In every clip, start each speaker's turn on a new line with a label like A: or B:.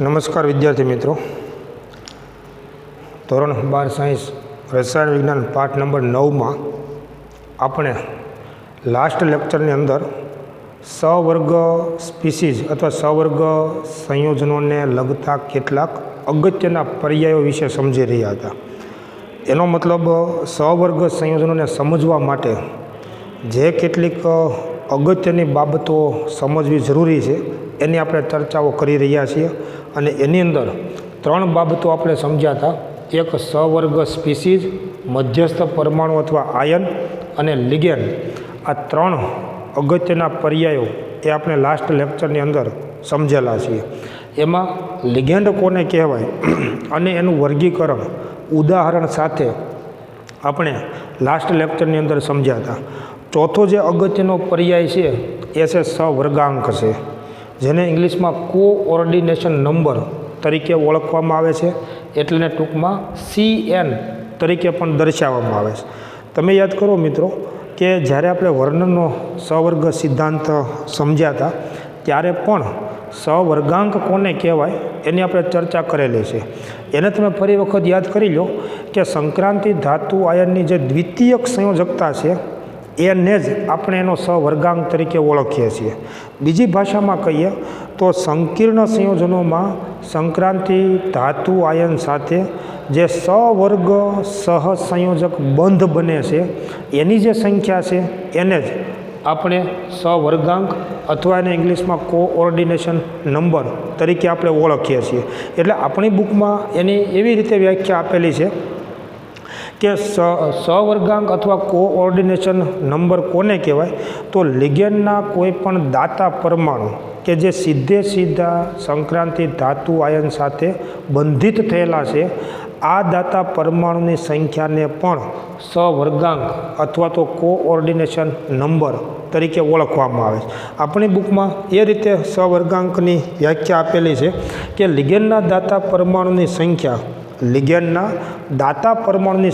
A: નમસ્કાર વિદ્યાર્થી મિત્રો, ધોરણ 12 સાયન્સ રસાયણ વિજ્ઞાન પાઠ નંબર 9માં આપણે લાસ્ટ લેક્ચરની અંદર સવર્ગ સ્પીસીઝ અથવા સવર્ગ સંયોજનોને લગતા કેટલાક અગત્યના પર્યાયો વિશે સમજી રહ્યા હતા. એનો મતલબ સવર્ગ સંયોજનોને સમજવા માટે જે કેટલીક અગત્યની બાબતો સમજવી જરૂરી છે એની આપણે ચર્ચાઓ કરી રહ્યા છીએ. અને એની અંદર 3 બાબતો આપણે સમજ્યા હતા. એક સવર્ગ સ્પીસીઝ, મધ્યસ્થ પરમાણુ અથવા આયન અને લિગેન્ડ. આ 3 અગત્યના પર્યાયો એ આપણે લાસ્ટ લેક્ચરની અંદર સમજેલા છીએ. એમાં લિગેન્ડ કોને કહેવાય અને એનું વર્ગીકરણ ઉદાહરણ સાથે આપણે લાસ્ટ લેક્ચરની અંદર સમજ્યા હતા. ચોથો જે અગત્યનો પર્યાય છે એ છે સવર્ગાંક છે, જેને ઇંગ્લિશમાં કોઓર્ડિનેશન નંબર તરીકે ઓળખવામાં આવે છે, એટલે ટૂંકમાં CN તરીકે પણ દર્શાવવામાં આવે છે. તમે યાદ કરો મિત્રો કે જ્યારે આપણે વર્ણનનો સવર્ગ સિદ્ધાંત સમજ્યા હતા ત્યારે પણ સવર્ગાંક કોને કહેવાય એની આપણે ચર્ચા કરેલી છે. એને તમે ફરી વખત યાદ કરી લો કે સંક્રાંતિ ધાતુ આયનની જે દ્વિતીયક સંયોજકતા છે એને જ આપણે એનો સવર્ગાંક તરીકે ઓળખીએ છીએ. બીજી ભાષામાં કહીએ તો સંકીર્ણ સંયોજનોમાં સંક્રાંતિ ધાતુ આયન સાથે જે સવર્ગ સહસંયોજક બંધ બને છે એની જે સંખ્યા છે એને જ આપણે સવર્ગાંક અથવા એને ઇંગ્લિશમાં કોઓર્ડિનેશન નંબર તરીકે આપણે ઓળખીએ છીએ. એટલે આપણી બુકમાં એની એવી રીતે વ્યાખ્યા આપેલી છે કે સવર્ગાંક અથવા કોઓર્ડિનેશન નંબર કોને કહેવાય તો લિગેન્ડના કોઈ પણ દાતા પરમાણુ કે જે સીધા સંક્રાંતિ ધાતુ આયન સાથે બંધિત થયેલા છે, આ દાતા પરમાણુની સંખ્યાને પણ સવર્ગાંક અથવા તો કોઓર્ડિનેશન નંબર તરીકે ઓળખવામાં આવે છે. આપણી બુકમાં એ રીતે સવર્ગાંકની વ્યાખ્યા આપેલી છે કે લિગેન્ડના દાતા પરમાણુની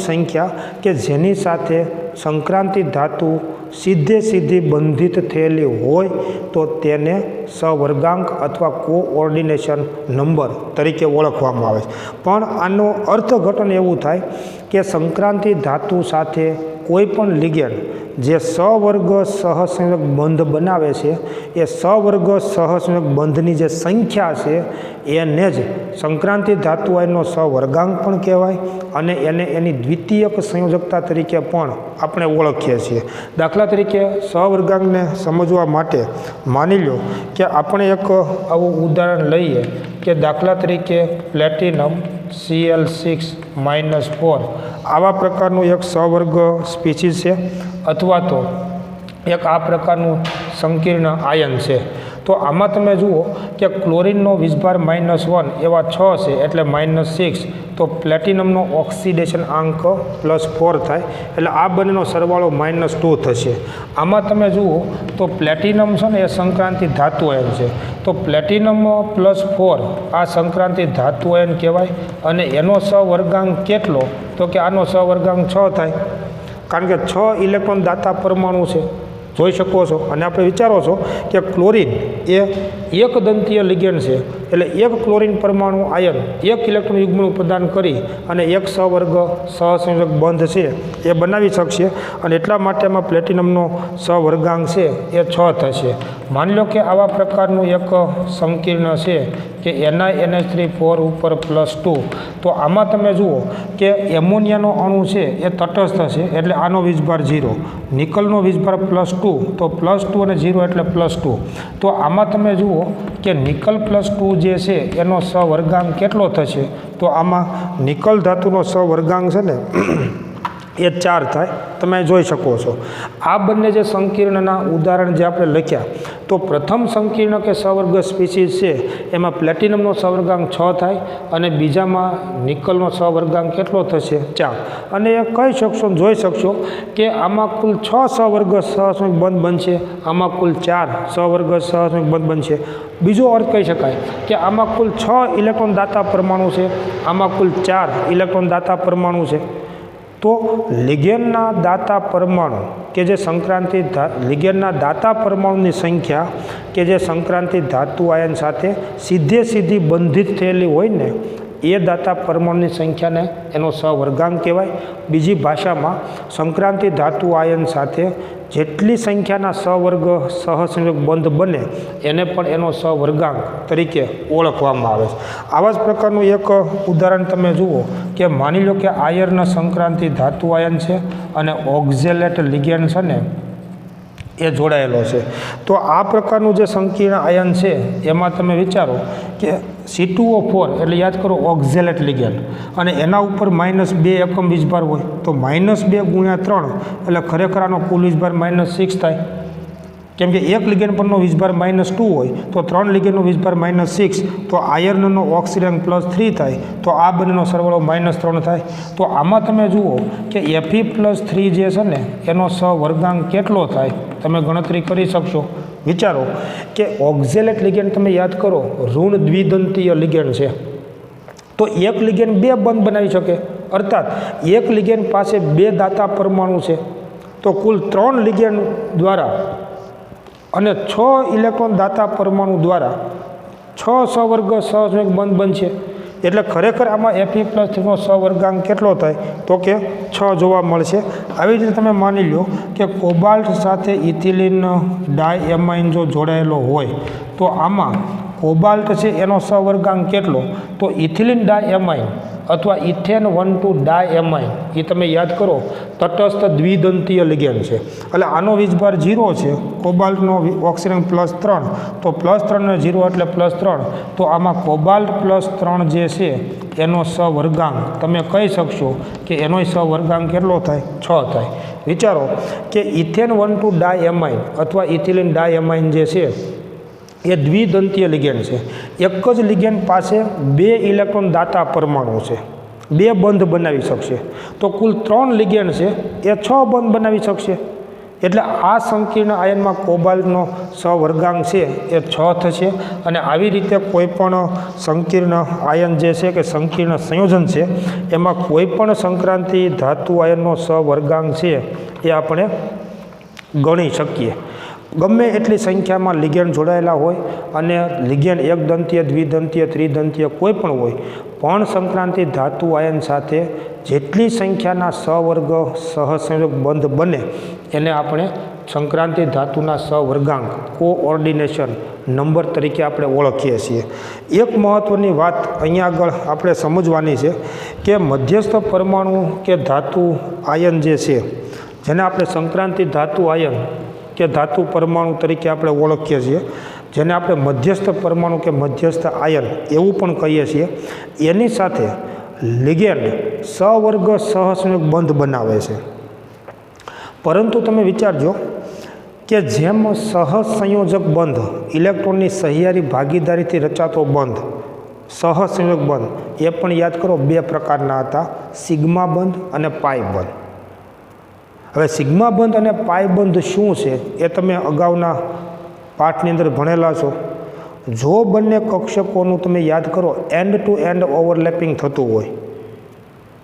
A: સંખ્યા કે જેની સાથે સંક્રાંતિ ધાતુ સીધી બંધિત થયેલી હોય તો તેને સવર્ગાંક અથવા કોઓર્ડિનેશન નંબર તરીકે ઓળખવામાં આવે છે. પણ આનો અર્થઘટન એવું થાય કે સંક્રાંતિ ધાતુ સાથે કોઈ પણ લિગેન્ડ જે સવર્ગ સહસંયોજક બંધ બનાવે છે એ સવર્ગ સહસંયોજક બંધની જે સંખ્યા છે એને જ સંક્રાંતિ ધાતુ આયનનો સવર્ગાંક પણ કહેવાય અને એને એની દ્વિતીયક સંયોજકતા તરીકે પણ આપણે ઓળખીએ છીએ. દાખલા તરીકે સવર્ગાંકને સમજવા માટે માની લો કે આપણે એક આવું ઉદાહરણ લઈએ કે દાખલા તરીકે પ્લેટિનમ Cl6-4 આવા પ્રકારનું એક સવર્ગ સ્પીસીઝ છે અથવા તો એક આ પ્રકારનું સંકીર્ણ આયન છે. તો આમાં તમે જુઓ કે ક્લોરિનનો વીજભાર -1 એવા 6 છે એટલે -6. તો પ્લેટિનમનો ઓક્સિડેશન આંક +4 થાય એટલે આ બંનેનો સરવાળો -2 થશે. આમાં તમે જુઓ તો પ્લેટિનમ છે ને એ સંક્રાંતિ ધાતુ આયન છે, તો પ્લેટિનમ +4 આ સંક્રાંતિ ધાતુ આયન કહેવાય. અને એનો સવર્ગાંક કેટલો તો કે આનો સવર્ગાંક 6 થાય, કારણ કે 6 ઇલેક્ટ્રોન દાતા પરમાણુ છે, જોઈ શકો છો. અને આપણે વિચારો છો કે ક્લોરિન એ એક દંતીય લિગેન્ડ છે, એટલે એક ક્લોરિન પરમાણુ આયન 1 ઇલેક્ટ્રોન યુગ્મનું પ્રદાન કરી અને એક સવર્ગ સહસંયોજક બંધ છે એ બનાવી શકશે. અને એટલા માટે એમાં પ્લેટિનમનો સવર્ગાંક છે એ 6 થશે. માની લો કે આવા પ્રકારનું એક સંકીર્ણ છે કે NiNH3 ઉપર +2. તો આમાં તમે જુઓ કે એમોનિયાનો અણુ છે એ તટસ્થ છે એટલે આનો વીજભાર 0, નિકલનો વીજભાર +2, તો +2 અને 0 એટલે +2. તો આમાં તમે જુઓ કે નિકલ +2 જે છે એનો સવર્ગાંક કેટલો થશે તો આમાં નિકલ ધાતુનો સવર્ગાંક છે ને એ 4 થાય, તમે જોઈ શકો છો. આ બંને જે સંકીર્ણના ઉદાહરણ જે આપણે લખ્યા તો પ્રથમ સંકીર્ણ કે સવર્ગ સ્પીસીઝ છે એમાં પ્લેટિનમનો સવર્ગાંક 6 થાય અને બીજામાં નિકલનો સવર્ગાંક કેટલો થશે 4. અને એ કહી શકશો, જોઈ શકશો કે આમાં કુલ 6 સવર્ગ સહસંયોજક બંધ બનશે, આમાં કુલ 4 સવર્ગ સહસંયોજક બંધ બનશે. બીજો અર્થ કહી શકાય કે આમાં કુલ 6 ઇલેક્ટ્રોન દાતા પરમાણુ છે, આમાં કુલ 4 ઇલેક્ટ્રોન દાતા પરમાણુ છે. તો લિગેન્ડના દાતા પરમાણુ કે જે સંક્રાંતિ લિગેન્ડના દાતા પરમાણુની સંખ્યા કે જે સંક્રાંતિ ધાતુ આયન સાથે સીધી બંધિત થયેલી હોય ને એ દાતા પરમાણુની સંખ્યાને એનો સહવર્ગાંક કહેવાય. બીજી ભાષામાં સંક્રાંતિ ધાતુ આયન સાથે જેટલી સંખ્યાના સહવર્ગ સહસંયોગ બંધ બને એને પણ એનો સહવર્ગાંક તરીકે ઓળખવામાં આવે છે. આવા જ પ્રકારનું એક ઉદાહરણ તમે જુઓ કે માની લો કે આયર્ન સંક્રાંતિ ધાતુ આયન છે અને ઓક્ઝેલેટ લિગેન્ડ છે ને એ જોડાયેલો છે. તો આ પ્રકારનું જે સંકીર્ણ આયન છે એમાં તમે વિચારો કે C2O4 એટલે યાદ કરો ઓક્ઝેલેટ લિગેન્ડ અને એના ઉપર -2 એકમ વીજભાર હોય તો -2 × 3 એટલે ખરેખર આનો કુલ વીજભાર -6 થાય. કેમ કે એક લિગેન્ડ પરનો વીજભાર -2 હોય તો 3 લિગેન્ડનો વીજભાર -6 તો આયર્નનો ઓક્સિડેન્ટ +3 થાય તો આ બંનેનો સરવાળો -3 થાય. તો આમાં તમે જુઓ કે Fe+3 જે છે ને એનો સહવર્ગાંક કેટલો થાય તમે ગણતરી કરી શકશો. વિચારો કે ઓક્ઝેલેટ લિગેન્ડ તમે યાદ કરો ઋણ દ્વિદંતીય લિગેન્ડ છે તો એક લિગેન્ડ 2 બંધ બનાવી શકે અર્થાત એક લિગેન્ડ પાસે 2 દાતા પરમાણુ છે તો કુલ 3 લિગેન્ડ દ્વારા અને 6 ઇલેક્ટ્રોન દાતા પરમાણુ દ્વારા 6 સહવર્ગ સહસંયોગ બંધ બનશે. એટલે ખરેખર આમાં Fe+3નો સહવર્ગાંક કેટલો થાય તો કે 6 જોવા મળશે. આવી જ રીતે તમે માની લો કે કોબાલ્ટ સાથે ઇથિલિન ડાયએમાઇન જો જોડાયેલો હોય તો આમાં કોબાલ્ટ છે એનો સહવર્ગાંક કેટલો તો ઇથિલિન ડાયએમાઇન અથવા ઇથેન 1,2 ડાયએમાઇન એ તમે યાદ કરો તટસ્થ દ્વિદંતીય લિગેન્ડ છે એટલે આનો વીજભાર 0 છે કોબાલ્ટનો ઓક્સિડન્ટ +3 તો +3 ને 0 એટલે +3 તો આમાં કોબાલ્ટ +3 જે છે એનો સહવર્ગાંક તમે કહી શકશો કે એનો સહવર્ગાંક કેટલો થાય 6 થાય. વિચારો કે ઇથેન 1,2 ડાયએમાઇન અથવા ઇથિલિન ડાયએમાઇન જે છે એ દ્વિદંતીય લિગેન્ડ છે. એક જ લિગેન્ડ પાસે 2 ઇલેક્ટ્રોન દાતા પરમાણુ છે 2 બંધ બનાવી શકશે તો કુલ 3 લિગેન્ડ છે એ 6 બંધ બનાવી શકશે. એટલે આ સંકીર્ણ આયનમાં કોબાલ્ટનો સહવર્ગાંક છે એ 6 થશે. અને આવી રીતે કોઈ પણ સંકીર્ણ આયન જે છે કે સંકીર્ણ સંયોજન છે એમાં કોઈ પણ સંક્રાંતિ ધાતુ આયનનો સહવર્ગાંક છે એ આપણે ગણી શકીએ. ગમે એટલી સંખ્યામાં લિગેન્ડ જોડાયેલા હોય અને લિગેન્ડ એકદંતીય દ્વિદંતીય ત્રિદંતીય કોઈ પણ હોય પણ સંક્રાંતિ ધાતુ આયન સાથે જેટલી સંખ્યાના સહવર્ગ સહસંયોગ બંધ બને એને આપણે સંક્રાંતિ ધાતુના સહવર્ગાંક કોઓર્ડિનેશન નંબર તરીકે આપણે ઓળખીએ છીએ. એક મહત્ત્વની વાત અહીંયા આગળ આપણે સમજવાની છે કે મધ્યસ્થ પરમાણુ કે ધાતુ આયન જે છે જેને આપણે સંક્રાંતિ ધાતુ આયન કે ધાતુ પરમાણુ તરીકે આપણે ઓળખીએ છીએ જેને આપણે મધ્યસ્થ પરમાણુ કે મધ્યસ્થ આયન એવું પણ કહીએ છીએ એની સાથે લિગેન્ડ સહવર્ગ સહસંયોગ બંધ બનાવે છે. પરંતુ તમે વિચારજો કે જેમ સહસંયોજક બંધ ઇલેક્ટ્રોનની સહિયારી ભાગીદારીથી રચાતો બંધ સહસંયોજક બંધ એ પણ યાદ કરો 2 પ્રકારના હતા સિગ્મા બંધ અને પાઈ બંધ. હવે સિગ્મા બંધ અને પાઈ બંધ શું છે એ તમે અગાઉના પાઠની અંદર ભણેલા છો. જો બંને કક્ષકોનું તમે યાદ કરો એન્ડ ટુ એન્ડ ઓવરલેપિંગ થતું હોય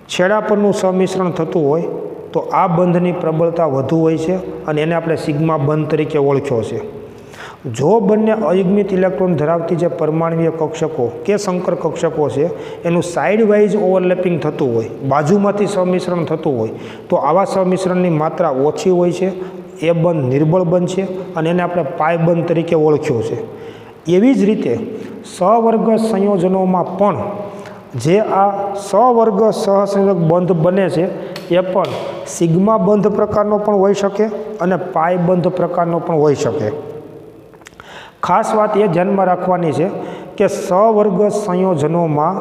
A: છેડા પરનું સમિશ્રણ થતું હોય તો આ બંધની પ્રબળતા વધુ હોય છે અને એને આપણે સિગ્મા બંધ તરીકે ઓળખ્યો છે. જો બંને અયુગ્મિત ઇલેક્ટ્રોન ધરાવતી જે પરમાણવીય કક્ષકો કે સંકર કક્ષકો છે એનું સાઇડ વાઇઝ ઓવરલેપિંગ થતું હોય બાજુમાંથી સમિશ્રણ થતું હોય તો આવા સમિશ્રણની માત્રા ઓછી હોય છે એ બંધ નિર્બળ બંધ છે અને એને આપણે પાઈ બંધ તરીકે ઓળખ્યો છે. એવી જ રીતે સહવર્ગ સંયોજનોમાં પણ જે આ સહવર્ગ સહસંયોજક બંધ બને છે એ પણ સિગ્મા બંધ પ્રકારનો પણ હોઈ શકે અને પાઈ બંધ પ્રકારનો પણ હોઈ શકે. ખાસ વાત એ ધ્યાનમાં રાખવાની છે કે સહવર્ગ સંયોજનોમાં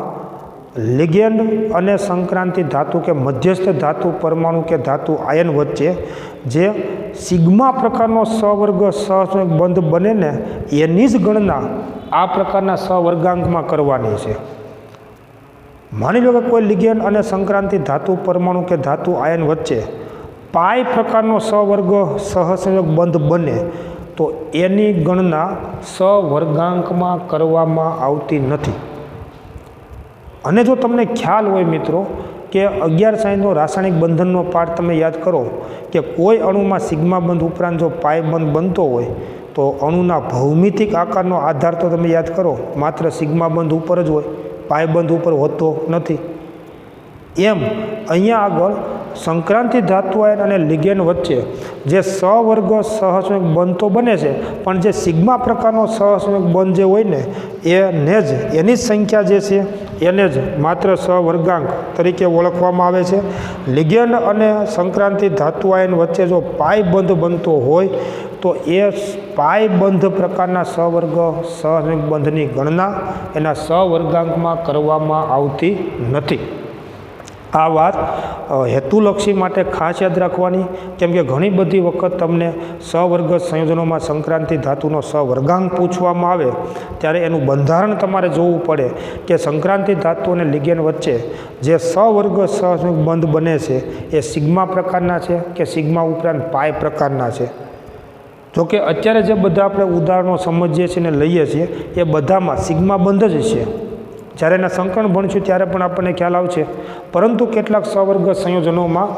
A: લિગેન્ડ અને સંક્રાંતિ ધાતુ કે મધ્યસ્થ ધાતુ પરમાણુ કે ધાતુ આયન વચ્ચે જે સિગ્મા પ્રકારનો સહવર્ગ સહસંયોગ બંધ બને ને એની જ ગણના આ પ્રકારના સહવર્ગાંકમાં કરવાની છે. માની લો કે કોઈ લિગેન્ડ અને સંક્રાંતિ ધાતુ પરમાણુ કે ધાતુ આયન વચ્ચે પાઈ પ્રકારનો સહવર્ગ સહસંયોગ બંધ બને તો એની ગણના સહવર્ગાંકમાં કરવામાં આવતી નથી. અને જો તમને ખ્યાલ હોય મિત્રો કે 11 સાયન્સનો રાસાયણિક બંધનનો પાઠ તમે યાદ કરો કે કોઈ અણુમાં સિગ્મા બંધ ઉપરાંત જો પાઈ બંધ બનતો હોય તો અણુના ભૌમિતિક આકારનો આધાર તો તમે યાદ કરો માત્ર સિગ્મા બંધ ઉપર જ હોય, પાઈ બંધ ઉપર હોતો નથી. એમ અહીંયા આગળ સંક્રાંતિ ધાતુ આયન અને લિગેન્ડ વચ્ચે જે સહવર્ગ સહસંયોગ બંધ તો બને છે, પણ જે સિગ્મા પ્રકારનો સહસંયોગ બંધ જે હોય ને એને જ એની જ સંખ્યા જે છે એને જ માત્ર સહવર્ગાંક તરીકે ઓળખવામાં આવે છે. લિગેન્ડ અને સંક્રાંતિ ધાતુ આયન વચ્ચે જો પાઈ બંધ બનતો હોય તો એ પાઈ બંધ પ્રકારના સહવર્ગ સહસંયોગ બંધની ગણના એના સહવર્ગાંકમાં કરવામાં આવતી નથી. આ વાત હેતુલક્ષી માટે ખાસ યાદ રાખવાની, કેમ કે ઘણી બધી વખત તમને સહવર્ગ સંયોજનોમાં સંક્રાંતિ ધાતુનો સહવર્ગાંક પૂછવામાં આવે ત્યારે એનું બંધારણ તમારે જોવું પડે કે સંક્રાંતિ ધાતુ અને લિગેન્ડ વચ્ચે જે સહવર્ગ સહસંયોગ બંધ બને છે એ સિગ્મા પ્રકારના છે કે સિગ્મા ઉપરાંત પાઈ પ્રકારના છે. જોકે અત્યારે જે બધા આપણે ઉદાહરણો સમજીએ છીએ અને લઈએ છીએ એ બધામાં સિગ્મા બંધ જ છે. જ્યારે એના સંકલન ભણશું ત્યારે પણ આપણને ખ્યાલ આવશે, પરંતુ કેટલાક સહવર્ગ સંયોજનોમાં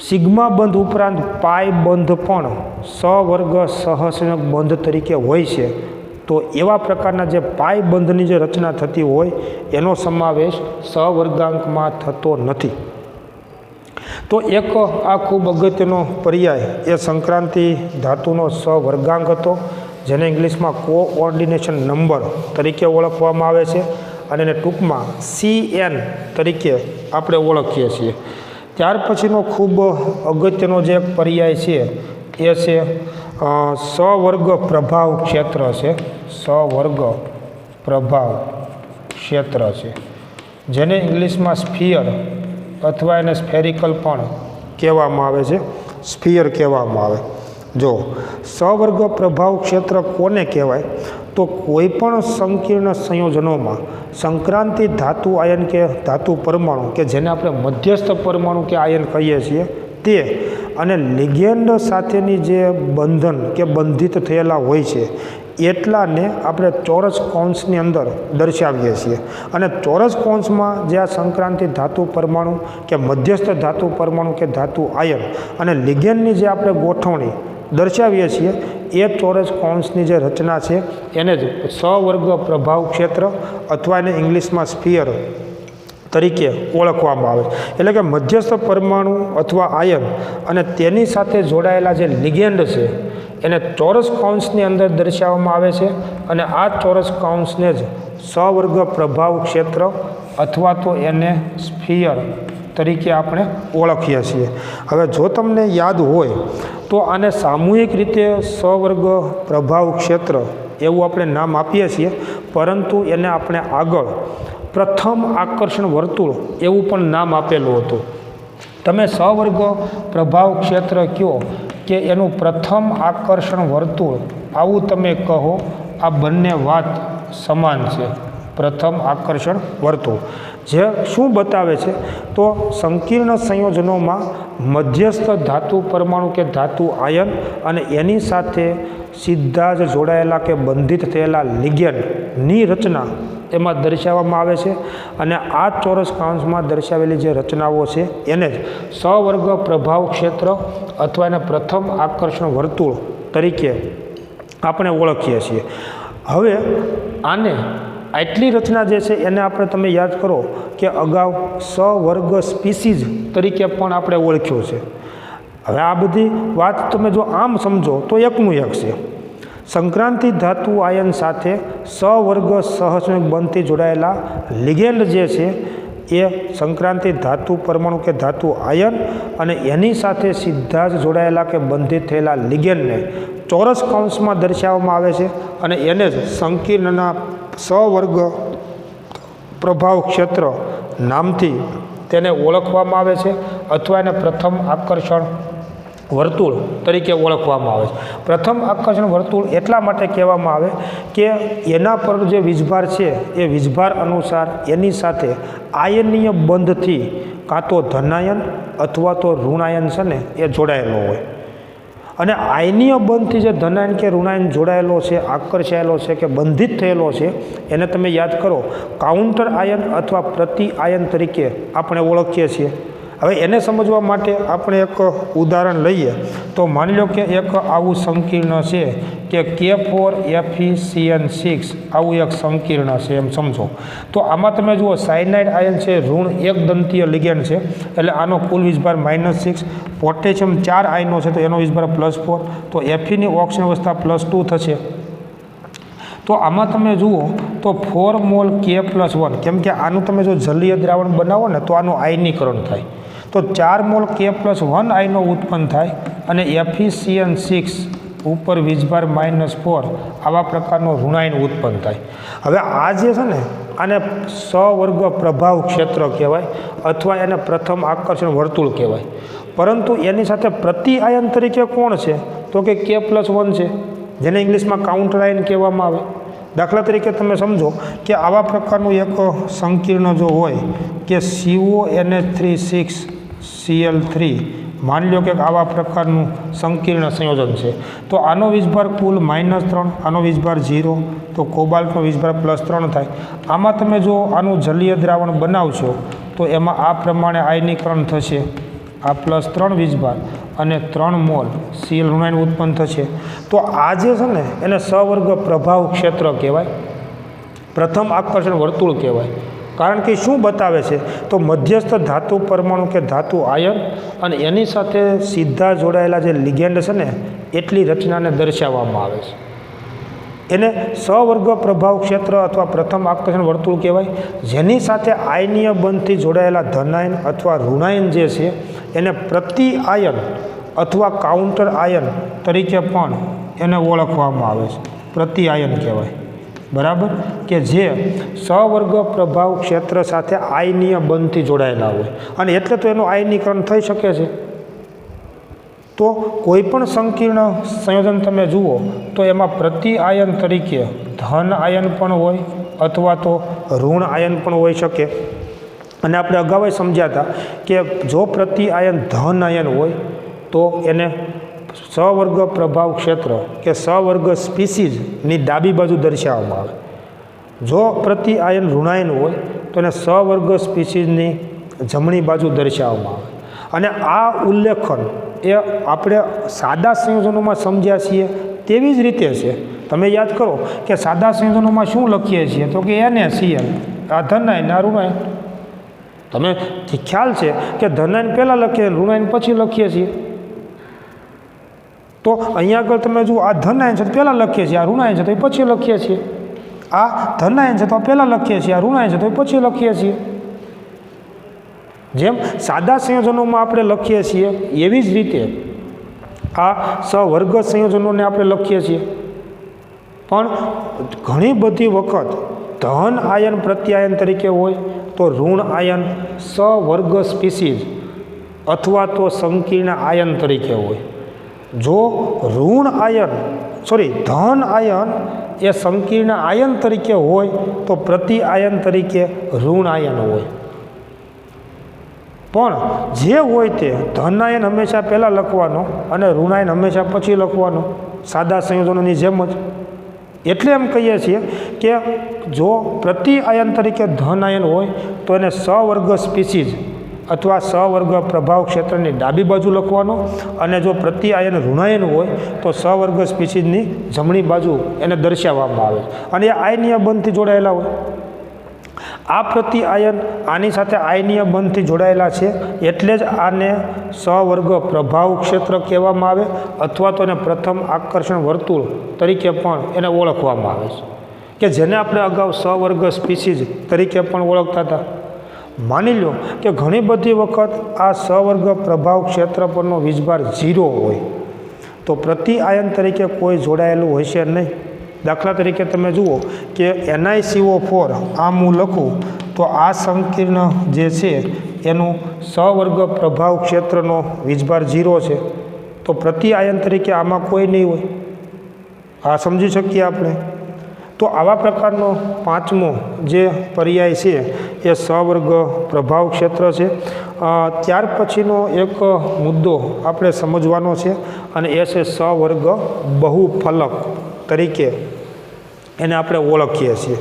A: સિગ્મા બંધ ઉપરાંત પાઈ બંધ પણ સહવર્ગ સહસંયોગ બંધ તરીકે હોય છે. તો એવા પ્રકારના જે પાઈ બંધની જે રચના થતી હોય એનો સમાવેશ સહવર્ગાંકમાં થતો નથી. તો એક આ ખૂબ અગત્યનો પર્યાય એ સંક્રાંતિ ધાતુનો સહવર્ગાંક હતો, જેને ઇંગ્લિશમાં કોઓર્ડિનેશન નંબર તરીકે ઓળખવામાં આવે છે અને એને ટૂંકમાં CN તરીકે આપણે ઓળખીએ છીએ. ત્યાર પછીનો ખૂબ અગત્યનો જે પર્યાય છે એ છે સહવર્ગ પ્રભાવ ક્ષેત્ર છે. સહવર્ગ પ્રભાવ ક્ષેત્ર છે, જેને ઇંગ્લિશમાં સ્ફિયર અથવા એને સ્ફેરિકલ પણ કહેવામાં આવે છે, સ્ફિયર કહેવામાં આવે. જો સહવર્ગ પ્રભાવ ક્ષેત્ર કોને કહેવાય તો કોઈ પણ સંકીર્ણ સંયોજનોમાં સંક્રાંતિ ધાતુ આયન કે ધાતુ પરમાણુ કે જેને આપણે મધ્યસ્થ પરમાણુ કે આયન કહીએ છીએ તે અને લિગેન્ડ સાથેની જે બંધન કે બંધિત થયેલા હોય છે એટલાને આપણે ચોરસ કૌંસની અંદર દર્શાવીએ છીએ. અને ચોરસ કૌંસમાં જે આ સંક્રાંતિ ધાતુ પરમાણુ કે મધ્યસ્થ ધાતુ પરમાણુ કે ધાતુ આયન અને લિગેન્ડની જે આપણે ગોઠવણી દર્શાવીએ છીએ એ ચોરસ કૌંસની જે રચના છે એને જ સહવર્ગ પ્રભાવ ક્ષેત્ર અથવા એને ઇંગ્લિશમાં સ્ફિયર તરીકે ઓળખવામાં આવે છે. એટલે કે મધ્યસ્થ પરમાણુ અથવા આયન અને તેની સાથે જોડાયેલા જે લિગેન્ડ છે એને ચોરસ કૌંસની અંદર દર્શાવવામાં આવે છે અને આ ચોરસ કૌંસને જ સહવર્ગ પ્રભાવ ક્ષેત્ર અથવા તો એને સ્ફિયર તરીકે આપણે ઓળખીએ છીએ. હવે જો તમને યાદ હોય તો આને સામૂહિક રીતે સહવર્ગ પ્રભાવ ક્ષેત્ર એવું આપણે નામ આપીએ છીએ, પરંતુ એને આપણે આગળ પ્રથમ આકર્ષણ વર્તુળ એવું પણ નામ આપેલું હતું. તમે સહવર્ગ પ્રભાવ ક્ષેત્ર કહો કે એનું પ્રથમ આકર્ષણ વર્તુળ આવું તમે કહો, આ બંને વાત સમાન છે. પ્રથમ આકર્ષણ વર્તુળ જે શું બતાવે છે તો સંકીર્ણ સંયોજનોમાં મધ્યસ્થ ધાતુ પરમાણુ કે ધાતુ આયન અને એની સાથે સીધા જ જોડાયેલા કે બંધિત થયેલા લિગેન્ડની રચના એમાં દર્શાવવામાં આવે છે. અને આ ચોરસ કૌંસમાં દર્શાવેલી જે રચનાઓ છે એને જ સહવર્ગ પ્રભાવ ક્ષેત્ર અથવા એને પ્રથમ આકર્ષણ વર્તુળ તરીકે આપણે ઓળખીએ છીએ. હવે આને આટલી રચના જે છે એને આપણે તમે યાદ કરો કે અગાઉ સહવર્ગ સ્પીસીઝ તરીકે પણ આપણે ઓળખ્યો છે. હવે આ બધી વાત તમે જો આમ સમજો તો એકનું એક છે. સંક્રાંતિ ધાતુ આયન સાથે સહવર્ગ સહસંયોગ બંધથી જોડાયેલા લિગેન્ડ જે છે એ સંક્રાંતિ ધાતુ પરમાણુ કે ધાતુ આયન અને એની સાથે સીધા જ જોડાયેલા કે બંધિત થયેલા લિગેન્ડને ચોરસ કૌંસમાં દર્શાવવામાં આવે છે અને એને જ સંકીર્ણના સહવર્ગ પ્રભાવ ક્ષેત્ર નામથી તેને ઓળખવામાં આવે છે અથવા એને પ્રથમ આકર્ષણ વર્તુળ તરીકે ઓળખવામાં આવે છે. પ્રથમ આકર્ષણ વર્તુળ એટલા માટે કહેવામાં આવે કે એના પર જે વીજભાર છે એ વીજભાર અનુસાર એની સાથે આયનીય બંધથી કાં તો ધનાયન અથવા તો ઋણાયન છે ને એ જોડાયેલો હોય. અને આયનીય બંધથી જે ધનાયન કે ઋણાયન જોડાયેલો છે, આકર્ષાયેલો છે કે બંધિત થયેલો છે, એને તમે યાદ કરો કાઉન્ટર આયન અથવા પ્રતિ આયન તરીકે આપણે ઓળખીએ છીએ. હવે એને સમજવા માટે આપણે એક ઉદાહરણ લઈએ તો માની લો કે એક આવું સંકીર્ણ છે કે K4FeCN6 આવું એક સંકીર્ણ છે એમ સમજો. તો આમાં તમે જુઓ સાયનાઇડ આયન છે ઋણ એક દંતીય લિગેન્ડ છે, એટલે આનો કુલ વીજભાર -6. પોટેશિયમ 4 આયનો છે તો એનો વીજભાર +4. તો Feની ઓક્સિજન અવસ્થા +2 થશે. તો આમાં તમે જુઓ તો 4 મોલ K+1, કેમ કે આનું તમે જો જલીય દ્રાવણ બનાવો ને તો આનું આયનીકરણ થાય, તો 4 મોલ K+1 આયનો ઉત્પન્ન થાય અને FeCN6 ઉપર વીજભાર -4 આવા પ્રકારનો ઋણાયન ઉત્પન્ન થાય. હવે આ જે છે ને આને સવર્ગ પ્રભાવ ક્ષેત્ર કહેવાય અથવા એને પ્રથમ આકર્ષણ વર્તુળ કહેવાય. પરંતુ એની સાથે પ્રતિ આયન તરીકે કોણ છે તો કે K+1 છે, જેને ઇંગ્લિશમાં કાઉન્ટર આયન કહેવામાં આવે. દાખલા તરીકે તમે સમજો કે આવા પ્રકારનું એક સંકીર્ણ જો હોય કે CONH3 માની લો કે આવા પ્રકારનું સંકીર્ણ સંયોજન છે, તો આનો વીજભાર કુલ -3, આનો વીજભાર 0, તો કોબાલ્ટનો વીજભાર +3 થાય. આમાં તમે જો આનું જલીય દ્રાવણ બનાવશો તો એમાં આ પ્રમાણે આયનીકરણ થશે, આ +3 વીજભાર અને 3 મોલ Cl ઋણાયન ઉત્પન્ન થશે. તો આ જે છે ને એને સવર્ગ પ્રભાવ ક્ષેત્ર કહેવાય, પ્રથમ આકર્ષણ વર્તુળ કહેવાય. કારણ કે શું બતાવે છે તો મધ્યસ્થ ધાતુ પરમાણુ કે ધાતુ આયન અને એની સાથે સીધા જોડાયેલા જે લિગેન્ડ છે ને એટલી રચનાને દર્શાવવામાં આવે છે. એને સવર્ગ પ્રભાવ ક્ષેત્ર અથવા પ્રથમ આકર્ષણ વર્તુળ કહેવાય. જેની સાથે આયનીય બંધથી જોડાયેલા ધનાયન અથવા ઋણાયન જે છે એને પ્રતિ આયન અથવા કાઉન્ટર આયન તરીકે પણ એને ઓળખવામાં આવે છે, પ્રતિ આયન કહેવાય. બરાબર, કે જે સવર્ગ પ્રભાવ ક્ષેત્ર સાથે આયનીય બંધથી જોડાયેલા હોય અને એટલે તો એનું આયનીકરણ થઈ શકે છે. તો કોઈ પણ સંકીર્ણ સંયોજન તમે જુઓ તો એમાં પ્રતિ આયન તરીકે ધન આયન પણ હોય અથવા તો ઋણ આયન પણ હોઈ શકે. અને આપણે અગાઉ સમજ્યા હતા કે જો પ્રતિ આયન ધન આયન હોય તો એને સવર્ગ પ્રભાવ ક્ષેત્ર કે સવર્ગ સ્પીસીઝની ડાબી બાજુ દર્શાવવામાં આવે. જો પ્રતિ આયન ઋણાયન હોય તો એને સવર્ગ સ્પીસીઝની જમણી બાજુ દર્શાવવામાં આવે. અને આ ઉલ્લેખન એ આપણે સાદા સંયોજનોમાં સમજ્યા છીએ તેવી જ રીતે છે. તમે યાદ કરો કે સાદા સંયોજનોમાં શું લખીએ છીએ તો કે NaCl, આ ધનાયન આ ઋણાયન. તમે ખ્યાલ છે કે ધનાયન પહેલાં લખીએ ઋણાયન પછી લખીએ છીએ. તો અહીંયા આગળ તમે જુઓ આ ધનાયન છે તો પહેલાં લખીએ છીએ, આ ઋણાયન છે તો એ પછી લખીએ છીએ. આ ધનાયન છે તો પહેલાં લખીએ છીએ, આ ઋણાયન છે તો પછી લખીએ છીએ. જેમ સાદા સંયોજનોમાં આપણે લખીએ છીએ એવી જ રીતે આ સવર્ગ સંયોજનોને આપણે લખીએ છીએ. પણ ઘણી બધી વખત ધન આયન પ્રત્યાયન તરીકે હોય તો ઋણ આયન સવર્ગ સ્પીસીઝ અથવા તો સંકીર્ણ આયન તરીકે હોય. જો ઋણ આયન ધન આયન એ સંકીર્ણ આયન તરીકે હોય તો પ્રતિ આયન તરીકે ઋણ આયન હોય. પણ જે હોય તે ધન આયન હંમેશા પહેલાં લખવાનો અને ઋણાયન હંમેશા પછી લખવાનો, સાદા સંયોજનોની જેમ જ. એટલે એમ કહીએ છીએ કે જો પ્રતિ આયન તરીકે ધન આયન હોય તો એને સવર્ગ સ્પીસીઝ અથવા સવર્ગ પ્રભાવ ક્ષેત્રની ડાબી બાજુ લખવાનો અને જો પ્રતિ આયન ઋણાયન હોય તો સવર્ગ સ્પીસીઝની જમણી બાજુ એને દર્શાવવામાં આવે અને એ આયનીય બંધથી જોડાયેલા હોય. આ પ્રતિ આયન આની સાથે આયનીય બંધથી જોડાયેલા છે એટલે જ આને સવર્ગ પ્રભાવ ક્ષેત્ર કહેવામાં આવે અથવા તો એને પ્રથમ આકર્ષણ વર્તુળ તરીકે પણ એને ઓળખવામાં આવે છે, કે જેને આપણે અગાઉ સવર્ગ સ્પીસીઝ તરીકે પણ ઓળખતા હતા. માની લો કે ઘણી બધી વખત આ સવર્ગ પ્રભાવ ક્ષેત્ર પરનો વીજભાર 0 હોય તો પ્રતિ આયન તરીકે કોઈ જોડાયેલું હશે નહીં. દાખલા તરીકે તમે જુઓ કે NiCO4 આમ હું લખું તો આ સંકીર્ણ જે છે એનું સવર્ગ પ્રભાવ ક્ષેત્રનો વીજભાર 0 છે, તો પ્રતિ આયન તરીકે આમાં કોઈ નહીં હોય. આ સમજી શકીએ આપણે. તો આવા પ્રકારનો પાંચમો જે પર્યાય છે એ સવર્ગ પ્રભાવ ક્ષેત્ર છે. ત્યાર પછીનો એક મુદ્દો આપણે સમજવાનો છે અને એ છે સવર્ગ બહુફલક તરીકે એને આપણે ઓળખીએ છીએ.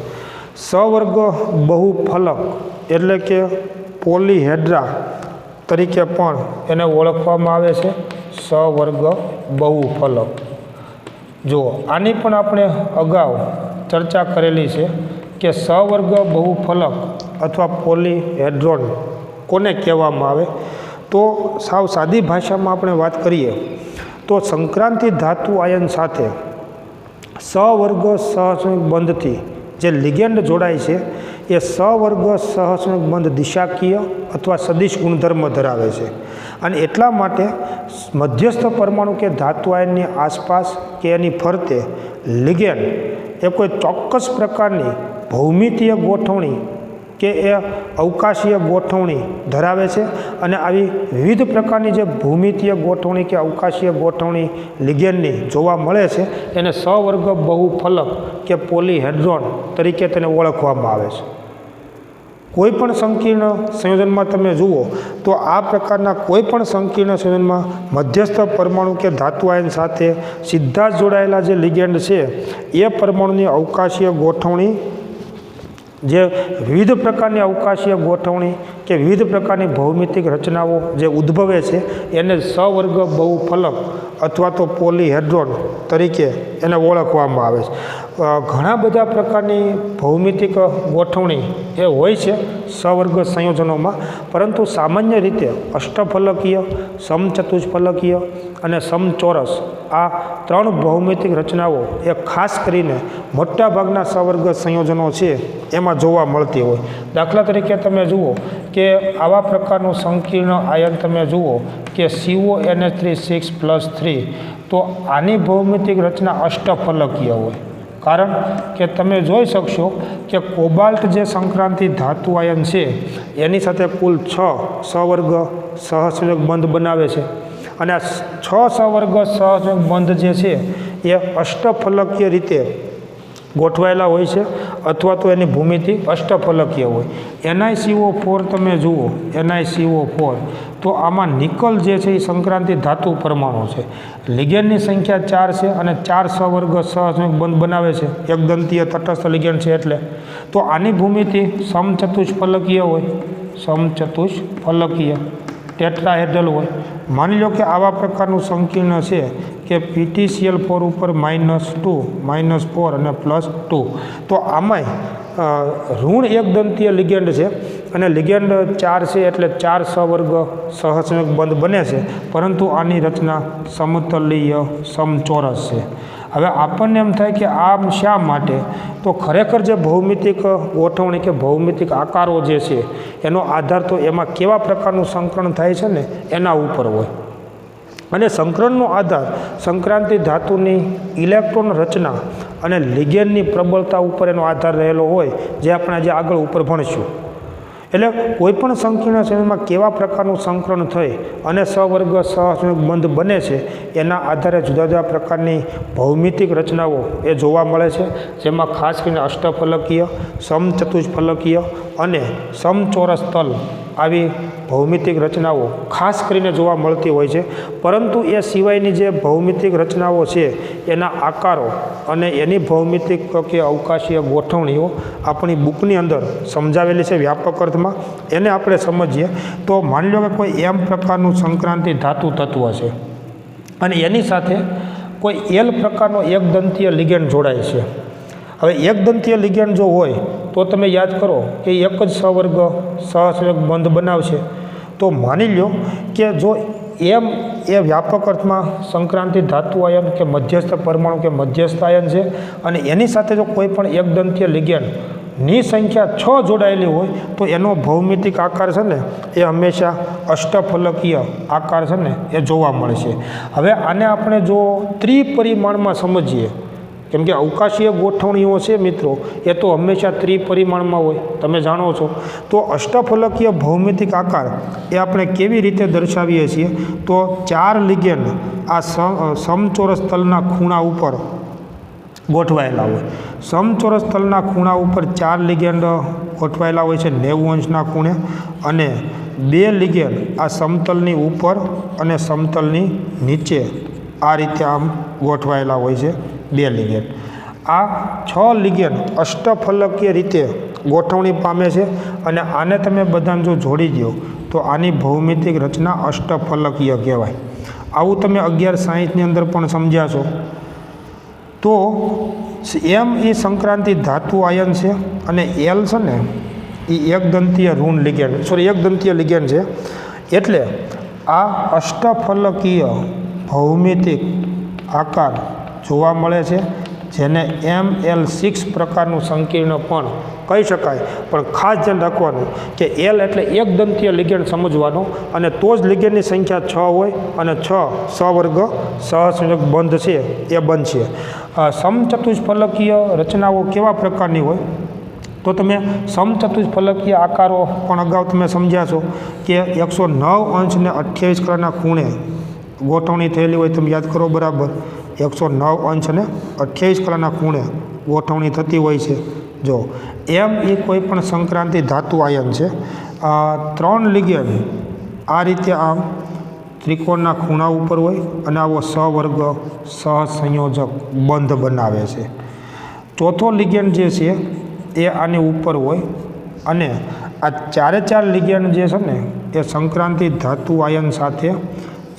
A: સવર્ગ બહુફલક એટલે કે પોલીહેડ્રા તરીકે પણ એને ઓળખવામાં આવે છે. સવર્ગ બહુફલક. જુઓ, આની પણ આપણે અગાઉ ચર્ચા કરેલી છે કે સવર્ગ બહુફલક અથવા પોલીહેડ્રોન કોને કહેવામાં આવે. તો સાવ સાદી ભાષામાં આપણે વાત કરીએ તો સંક્રાંતિ ધાતુ આયન સાથે સવર્ગ સહસંયોગ બંધથી જે લિગેન્ડ જોડાય છે એ સવર્ગ સહસંયોગ બંધ દિશાકીય અથવા સદિશ ગુણધર્મ ધરાવે છે. અને એટલા માટે મધ્યસ્થ પરમાણુ કે ધાતુ આયનની આસપાસ કે એની ફરતે લિગેન્ડ એ કોઈ ચોક્કસ પ્રકારની ભૌમિતીય ગોઠવણી કે એ અવકાશીય ગોઠવણી ધરાવે છે. અને આવી વિવિધ પ્રકારની જે ભૂમિતીય ગોઠવણી કે અવકાશીય ગોઠવણી લિગેન્ડની જોવા મળે છે એને સવર્ગ બહુફલક કે પોલીહેડ્રોન તરીકે તેને ઓળખવામાં આવે છે. કોઈ પણ સંકીર્ણ સંયોજનમાં તમે જુઓ તો આ પ્રકારના કોઈ પણ સંકીર્ણ સંયોજનમાં મધ્યસ્થ પરમાણુ કે ધાતુ આયન સાથે સીધા જ જોડાયેલા જે લિગેન્ડ છે એ પરમાણુની અવકાશીય ગોઠવણી, જે વિવિધ પ્રકારની અવકાશીય ગોઠવણી કે વિવિધ પ્રકારની ભૌમિતિક રચનાઓ જે ઉદ્ભવે છે એને સવર્ગ બહુફલક અથવા તો પોલીહેડ્રોન તરીકે એને ઓળખવામાં આવે છે. ઘણા બધા પ્રકારની ભૌમિતિક ગોઠવણી એ હોય છે સવર્ગ સંયોજનોમાં, પરંતુ સામાન્ય રીતે અષ્ટફલકીય, સમચતુષ્ફલકીય અને સમચોરસ આ ત્રણ ભૌમિતિક રચનાઓ એ ખાસ કરીને મોટાભાગના સવર્ગ સંયોજનો છે એમાં જોવા મળતી હોય. દાખલા તરીકે તમે જુઓ કે આવા પ્રકારનું સંકીર્ણ આયન તમે જુઓ કે CONH3 6+3, તો આની ભૌમિતિક રચના અષ્ટફલકીય હોય. કારણ કે તમે જોઈ શકશો કે કોબાલ્ટ જે સંક્રાંતિ ધાતુ આયન છે એની સાથે કુલ 6 સવર્ગ સહસંયોગ બંધ બનાવે છે. અને આ 6 સવર્ગ સહસંયોગ બંધ જે છે એ અષ્ટફલકીય રીતે ગોઠવાયેલા હોય છે અથવા તો એની ભૂમિતિ અષ્ટફલકીય હોય. NiCO4 તમે જુઓ, NiCO4, તો આમાં નિકલ જે છે એ સંક્રાંતિ ધાતુ પરમાણુ છે. લિગેન્ડની સંખ્યા 4 છે અને 4 સવર્ગ સહસંયોગ બંધ બનાવે છે, એકદંતીય તટસ્થ લિગેન્ડ છે એટલે. તો આની ભૂમિતિ સમચતુષ્ફલકીય હોય, સમચતુષ્ફલકીય ટેટ્રાહેડ્રલ હોય. માની લો કે આવા પ્રકારનું સંકીર્ણ છે કે PTCl4 ઉપર -2, -4 અને +2, તો આમાંય ઋણ એકદંતીય લિગેન્ડ છે અને લિગેન્ડ 4 છે એટલે 4 સવર્ગ સહસંયોગ બંધ બને છે, પરંતુ આની રચના સમતલીય સમચોરસ છે. હવે આપણને એમ થાય કે આમ શા માટે? તો ખરેખર જે ભૌમિતિક ગોઠવણી કે ભૌમિતિક આકારો જે છે એનો આધાર તો એમાં કેવા પ્રકારનું સંકરણ થાય છે ને એના ઉપર હોય. અને સંકરણનો આધાર સંક્રાંતિ ધાતુની ઇલેક્ટ્રોન રચના અને લિગેન્ડની પ્રબળતા ઉપર એનો આધાર રહેલો હોય, જે આપણે આજે આગળ ઉપર ભણીશું. એટલે કોઈપણ સંકીર્ણ સંયોજનમાં કેવા પ્રકારનું સંકરણ થઈ અને સવર્ગ સહસંયોગ બંધ બને છે એના આધારે જુદા જુદા પ્રકારની ભૌમિતિક રચનાઓ એ જોવા મળે છે, જેમાં ખાસ કરીને અષ્ટફલકીય, સમચતુષ્ફલકીય અને સમચોરસ તલ આવી ભૌમિતિક રચનાઓ ખાસ કરીને જોવા મળતી હોય છે. પરંતુ એ સિવાયની જે ભૌમિતિક રચનાઓ છે એના આકારો અને એની ભૌમિતિક કે અવકાશીય ગોઠવણીઓ આપણી બુકની અંદર સમજાવેલી છે વ્યાપક અર્થમાં. એને આપણે સમજીએ તો માની લો કે કોઈ એમ પ્રકારનું સંક્રાંતિ ધાતુ તત્વ છે અને એની સાથે કોઈ એલ પ્રકારનો એકદંતીય લિગેન્ડ જોડાય છે. હવે એકદંતીય લિગેન્ડ જો હોય તો તમે યાદ કરો કે એક જ સવર્ગ સહસંયોગ બંધ બનાવશે. તો માની લો કે જો એમ એ વ્યાપક અર્થમાં સંક્રાંતિ ધાતુ આયન કે મધ્યસ્થ પરમાણુ કે મધ્યસ્થ આયન છે અને એની સાથે જો કોઈ પણ એકદંતીય લિગેન્ડની સંખ્યા 6 જોડાયેલી હોય તો એનો ભૌમિતિક આકાર છે ને એ હંમેશા અષ્ટફલકીય આકાર છે ને એ જોવા મળે છે. હવે આને આપણે જો ત્રિપરિમાણમાં સમજીએ, કેમ કે અવકાશીય ગોઠવણીઓ છે મિત્રો એ તો હંમેશા ત્રિપરિમાણમાં હોય, તમે જાણો છો. તો અષ્ટફલકીય ભૌમિતિક આકાર એ આપણે કેવી રીતે દર્શાવીએ છીએ? તો 4 લિગેન્ડ આ સમચોરસ તલના ખૂણા ઉપર ગોઠવાયેલા હોય. સમચોરસ તલના ખૂણા ઉપર 4 લિગેન્ડ ગોઠવાયેલા હોય છે 90 અંશના ખૂણે, અને 2 લિગેન્ડ આ સમતલની ઉપર અને સમતલની નીચે આ રીતે આમ ગોઠવાયેલા હોય છે 2 લિગેન્ડ. આ 6 લિગેન્ડ અષ્ટફલકીય રીતે ગોઠવણી પામે છે, અને આને તમે બધાને જો જોડી દો તો આની ભૌમિતિક રચના અષ્ટફલકીય કહેવાય. આવું તમે 1160ની અંદર પણ સમજ્યા છો. તો એમ એ સંક્રાંતિ ધાતુ આયન છે, અને એલ છે ને એ એકદંતીય એકદંતીય લિગેન્ડ છે. એટલે આ અષ્ટફલકીય ભૌમિતિક આકાર જોવા મળે છે, જેને ML6 પ્રકારનું સંકીર્ણ પણ કહી શકાય. પણ ખાસ ધ્યાન રાખવાનું કે એલ એટલે એકદંતીય લિગેન્ડ સમજવાનો, અને તો જ લિગેન્ડની સંખ્યા 6 હોય, અને 6 સવર્ગ સહસંયોજક બંધ છે એ બનશે. સમચતુષ્ફલકીય રચનાઓ કેવા પ્રકારની હોય તો તમે સમચતુષ્ફલકીય આકારો પણ અગાઉ તમે સમજ્યા છો કે 109 અંશ ને 28 કલાના ખૂણે ગોઠવણી થયેલી હોય. તમે યાદ કરો બરાબર, 109 અંશ અને 28 કલાના ખૂણે ગોઠવણી થતી હોય છે. જો એમ એ કોઈ પણ સંક્રાંતિ ધાતુ આયન છે. 3 લિગેન્ડ આ રીતે આમ ત્રિકોણના ખૂણા ઉપર હોય, અને આવો સવર્ગ સહસંયોજક બંધ બનાવે છે. ચોથો લિગેન્ડ જે છે એ આની ઉપર હોય, અને આ 4 લિગેન્ડ જે છે ને એ સંક્રાંતિ ધાતુ આયન સાથે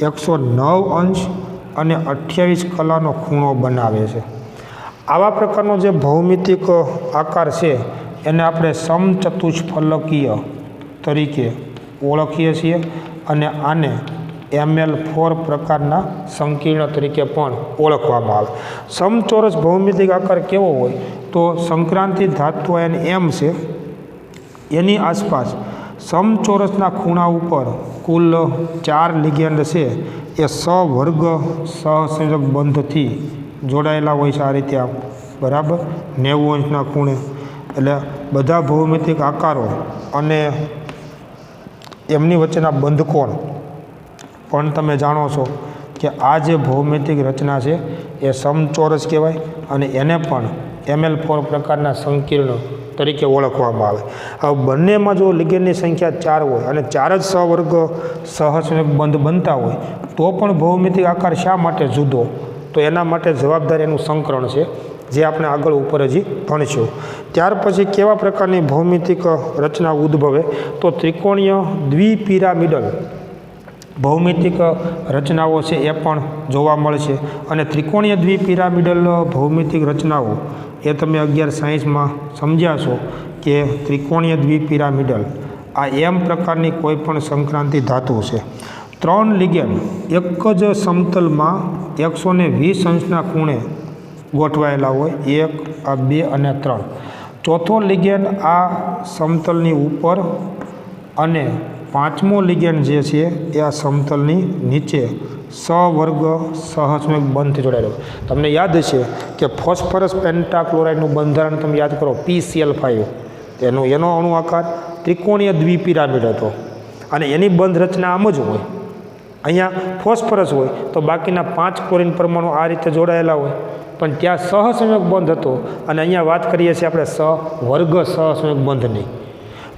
A: 109 અંશ અને 28 કલાનો ખૂણો બનાવે છે. આવા પ્રકારનો જે ભૌમિતિક આકાર છે એને આપણે સમચતુષ્ફલકીય તરીકે ઓળખીએ છીએ, અને આને ML4 પ્રકારના સંકીર્ણ તરીકે પણ ઓળખવામાં આવે. સમચોરસ ભૌમિતિક આકાર કેવો હોય તો સંક્રાંતિ ધાતુ આયન એમ છે, એની આસપાસ સમચોરસના ખૂણા ઉપર કુલ 4 લિગેન્ડ છે એ સવર્ગ સહસંયોજક બંધથી જોડાયેલા હોય છે. આ રીતે આમ બરાબર 90 અંશના ખૂણે. એટલે બધા ભૌમિતિક આકારો અને એમની વચ્ચેના બંધકોણ પણ તમે જાણો છો કે આ જે ભૌમિતિક રચના છે એ સમચોરસ કહેવાય, અને એને પણ ML4 પ્રકારના સંકીર્ણ તરીકે ઓળખવામાં આવે. હવે બંનેમાં જો લિગેન્ડની સંખ્યા 4 હોય અને 4 જ સવર્ગ સહસંયોજક બંધ બનતા હોય તો પણ ભૌમિતિક આકાર શા માટે જુદો? તો એના માટે જવાબદાર એનું સંકરણ છે, જે આપણે આગળ ઉપર હજી ભણીશું. ત્યાર પછી કેવા પ્રકારની ભૌમિતિક રચના ઉદ્ભવે તો ત્રિકોણીય દ્વિપિરામિડલ ભૌમિતિક રચનાઓ છે એ પણ જોવા મળશે. અને ત્રિકોણીય દ્વિપિરામિડલ ભૌમિતિક રચનાઓ એ તમે 1160માં સમજ્યા છો કે ત્રિકોણીય દ્વિપિરામિડલ આ એમ પ્રકારની કોઈ પણ સંક્રાંતિ ધાતુ છે. 3 લિગેન્ડ એક જ સમતલમાં 120 અંશના ખૂણે ગોઠવાયેલા હોય, 1, 2 અને 3. ચોથો લિગેન્ડ આ સમતલની ઉપર, અને 5મો લિગેન્ડ જે છે એ આ સમતલની નીચે સવર્ગ સહસંયોજક બંધથી જોડાયેલો. તમને યાદ છે કે ફોસ્ફરસ પેન્ટાક્લોરાઇડનું બંધારણ તમે યાદ કરો, PCl5, એનો અણુ આકાર ત્રિકોણીય દ્વિપિરામિડ હતો, અને એની બંધ રચના આમ જ હોય. અહીંયા ફોસ્ફરસ હોય તો બાકીના 5 ક્લોરીન પરમાણુ આ રીતે જોડાયેલા હોય, પણ ત્યાં સહસંયોજક બંધ હતો, અને અહીંયા વાત કરીએ છીએ આપણે સવર્ગ સહસંયોજક બંધની.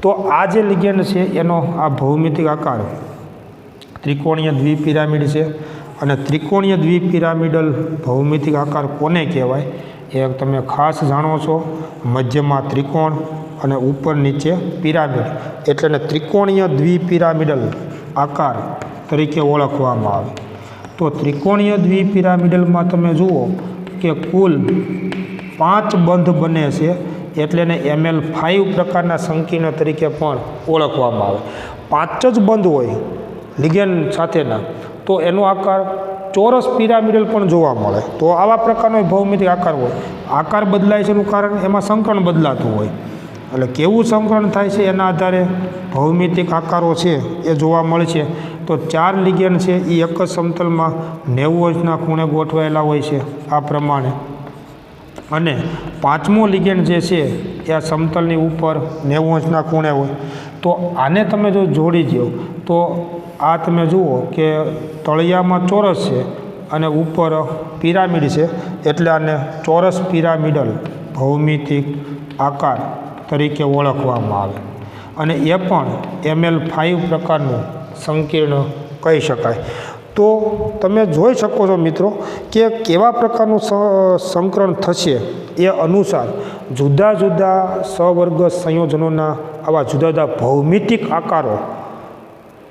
A: તો આ જે લિગેન્ડ છે એનો આ ભૌમિતિક આકાર ત્રિકોણીય દ્વિપિરામિડ છે. અને ત્રિકોણીય દ્વિપિરામિડલ ભૌમિતિક આકાર કોને કહેવાય એ તમે ખાસ જાણો છો. મધ્યમાં ત્રિકોણ અને ઉપર નીચે પિરામિડ, એટલે ત્રિકોણીય દ્વિપિરામિડલ આકાર તરીકે ઓળખવામાં આવે. તો ત્રિકોણીય દ્વિપિરામિડલમાં તમે જુઓ કે કુલ 5 બંધ બને છે, એટલે એને ML5 પ્રકારના સંકીર્ણ તરીકે પણ ઓળખવામાં આવે. 5 જ બંધ હોય લિગેન્ડ સાથેના તો એનો આકાર ચોરસ પિરામિડલ પણ જોવા મળે. તો આવા પ્રકારનો ભૌમિતિક આકાર હોય. આકાર બદલાય છે એનું કારણ એમાં સંકરણ બદલાતું હોય, એટલે કેવું સંકરણ થાય છે એના આધારે ભૌમિતિક આકારો છે એ જોવા મળશે. તો 4 લિગેન્ડ છે એ એક જ સમતલમાં 90 અંશના ખૂણે ગોઠવાયેલા હોય છે આ પ્રમાણે, અને 5મો લિગેન્ડ જે છે એ આ સમતલની ઉપર 90 અંશના ખૂણે હોય. તો આને તમે જો જોડી દો તો આ તમે જુઓ કે તળિયામાં ચોરસ છે અને ઉપર પિરામિડ છે એટલે આને ચોરસ પિરામિડલ ભૌમિતિક આકાર તરીકે ઓળખવામાં આવે અને એ પણ ML5 પ્રકારનું સંકીર્ણ કહી શકાય. તો તમે જોઈ શકો છો મિત્રો કે કેવા પ્રકારનું સંકરણ થશે એ અનુસાર જુદા જુદા સવર્ગ સંયોજનોના આવા જુદા જુદા ભૌમિતિક આકારો,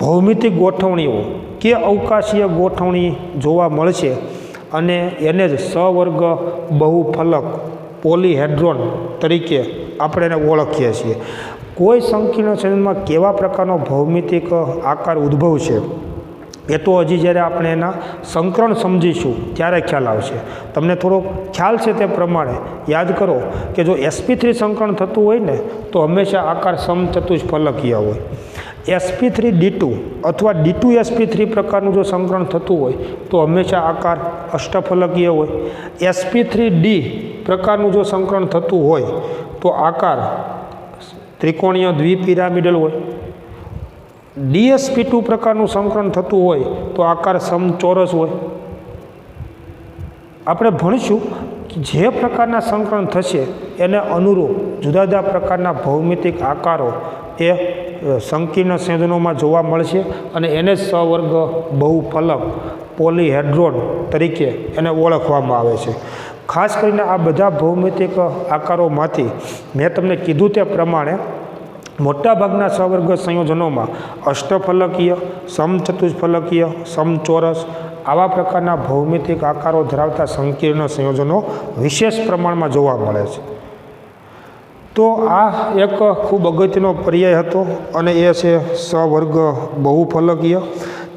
A: ભૌમિતિક ગોઠવણીઓ કે અવકાશીય ગોઠવણી જોવા મળશે અને એને જ સવર્ગ બહુફલક પોલીહેડ્રોન તરીકે આપણે એને ઓળખીએ છીએ. કોઈ સંકીર્ણ સંયોજનમાં કેવા પ્રકારનો ભૌમિતિક આકાર ઉદ્ભવશે એ તો હજી જ્યારે આપણે એના સંકરણ સમજીશું ત્યારે ખ્યાલ આવશે. તમને થોડો ખ્યાલ છે તે પ્રમાણે યાદ કરો કે જો sp3 સંકરણ થતું હોય ને તો હંમેશા આકાર સમચતુષ્ફલકીય હોય. sp3d2 અથવા d2sp3 પ્રકારનું જો સંકરણ થતું હોય તો હંમેશા આકાર અષ્ટફલકીય હોય. sp3d પ્રકારનું જો સંકરણ થતું હોય તો આકાર ત્રિકોણીય દ્વિપિરામિડલ હોય. dsp2 પ્રકારનું સંકરણ થતું હોય તો આકાર સમચોરસ હોય. આપણે ભણીશું કે જે પ્રકારના સંકરણ થશે એને અનુરૂપ જુદા જુદા પ્રકારના ભૌમિતિક આકારો એ સંકીર્ણ સંયોજનોમાં જોવા મળશે અને એને જ સવર્ગ બહુફલક પોલીહેડ્રોન તરીકે એને ઓળખવામાં આવે છે. ખાસ કરીને આ બધા ભૌમિતિક આકારોમાંથી મેં તમને કીધું તે પ્રમાણે મોટાભાગના સવર્ગ સંયોજનોમાં અષ્ટફલકીય, સમચતુષ્ફલકીય, સમચોરસ આવા પ્રકારના ભૌમિતિક આકારો ધરાવતા સંકીર્ણ સંયોજનો વિશેષ પ્રમાણમાં જોવા મળે છે. તો આ એક ખૂબ અગત્યનો પર્યાય હતો અને એ છે સવર્ગ બહુફલકીય.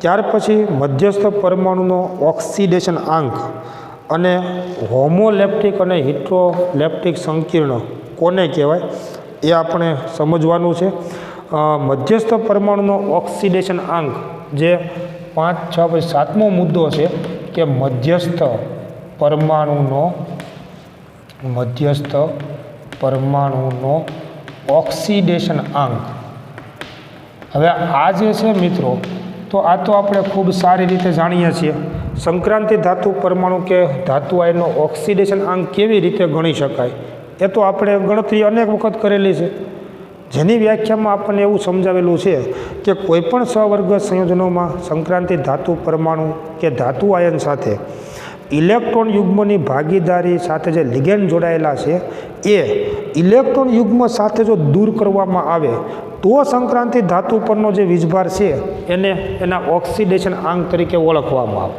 A: ત્યાર પછી મધ્યસ્થ પરમાણુનો ઓક્સિડેશન આંક અને હોમોલેપ્ટિક અને હિટ્રોલેપ્ટિક સંકીર્ણ કોને કહેવાય એ આપણે સમજવાનું છે. મધ્યસ્થ પરમાણુનો ઓક્સિડેશન આંક જે 5, 6 પછી 7મો મુદ્દો છે કે મધ્યસ્થ પરમાણુનો ઓક્સિડેશન આંક. હવે આ જે છે મિત્રો તો આ તો આપણે ખૂબ સારી રીતે જાણીએ છીએ. સંક્રાંતિ ધાતુ પરમાણુ કે ધાતુ આયનનો ઓક્સિડેશન આંક કેવી રીતે ગણી શકાય એ તો આપણે ગણતરી અનેક વખત કરેલી છે, જેની વ્યાખ્યામાં આપણને એવું સમજાવેલું છે કે કોઈપણ સવર્ગ સંયોજનોમાં સંક્રાંતિ ધાતુ પરમાણુ કે ધાતુ આયન સાથે ઇલેક્ટ્રોન યુગ્મની ભાગીદારી સાથે જે લિગેન્ડ જોડાયેલા છે એ ઇલેક્ટ્રોન યુગ્મ સાથે જો દૂર કરવામાં આવે તો સંક્રાંતિ ધાતુ પરનો જે વીજભાર છે એને એના ઓક્સિડેશન આંક તરીકે ઓળખવામાં આવે.